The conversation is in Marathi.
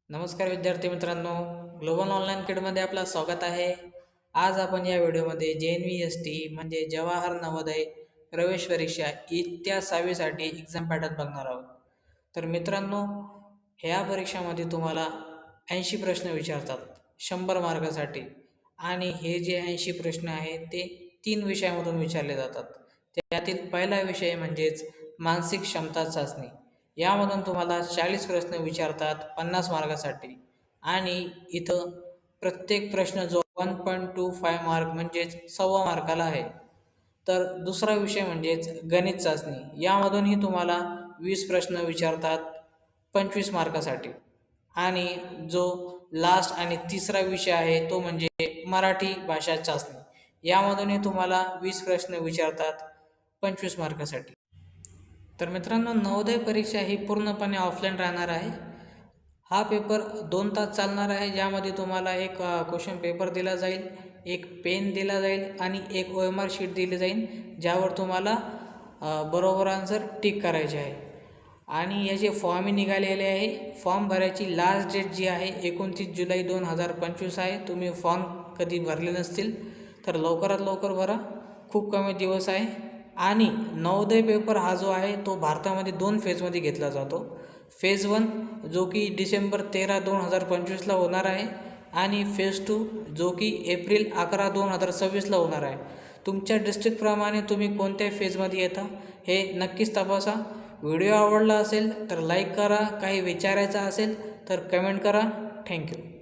नमस्कार विद्यार्थी मित्रांनो, ग्लोबल ऑनलाईन किडमध्ये आपलं स्वागत आहे. आज आपण या व्हिडिओमध्ये JNVST म्हणजे जवाहर नवोदय प्रवेश परीक्षा इयत्ता 6वीसाठी एक्झाम पॅटर्न बघणार आहोत. तर मित्रांनो, ह्या परीक्षामध्ये तुम्हाला 80 प्रश्न विचारतात 100 मार्कासाठी आणि हे जे 80 प्रश्न आहेत ते 3 विषयामधून विचारले जातात. त्यातील पहिला विषय म्हणजेच मानसिक क्षमता चाचणी. यामधून तुम्हाला 40 प्रश्न विचारतात 50 मार्कासाठी आणि इथं प्रत्येक प्रश्न जो 1.25 मार्क म्हणजेच 1.25 मार्काला आहे. तर दुसरा विषय म्हणजेच गणित चाचणी. यामधूनही तुम्हाला 20 प्रश्न विचारतात 25 मार्कासाठी आणि जो लास्ट आणि तिसरा विषय आहे तो म्हणजे मराठी भाषा चाचणी. यामधूनही तुम्हाला 20 प्रश्न विचारतात 25 मार्कासाठी. तर मित्रांनो, नवोदय परीक्षा ही पूर्णपणे ऑफलाईन राहणार आहे. हा पेपर 2 तास चालणार आहे, ज्यामध्ये तुम्हाला एक क्वेश्चन पेपर दिला जाईल, एक पेन दिला जाईल आणि एक OMR शीट दिली जाईल, ज्यावर तुम्हाला बरोबर आन्सर टिक करायचे आहे. आणि याचे फॉर्मही निघालेले आहे. फॉर्म भरायची लास्ट डेट जी आहे 29 जुलै 2025 आहे. तुम्ही फॉर्म कधी भरले नसतील तर लवकरात लवकर भरा, खूप कमी दिवस आहे. आणि नवोदय पेपर हा जो आहे तो भारतामध्ये 2 फेजमध्ये घेतला जातो. फेज 1 जो की डिसेंबर 13, 2025ला होणार आहे आणि फेज 2 जो की एप्रिल 11, 2026ला होणार आहे. तुमच्या डिस्ट्रिक्टप्रमाणे तुम्ही कोणत्या फेजमध्ये येता हे नक्कीच तपासा. व्हिडिओ आवडला असेल तर लाईक करा, काही विचारायचं असेल तर कमेंट करा. थँक्यू.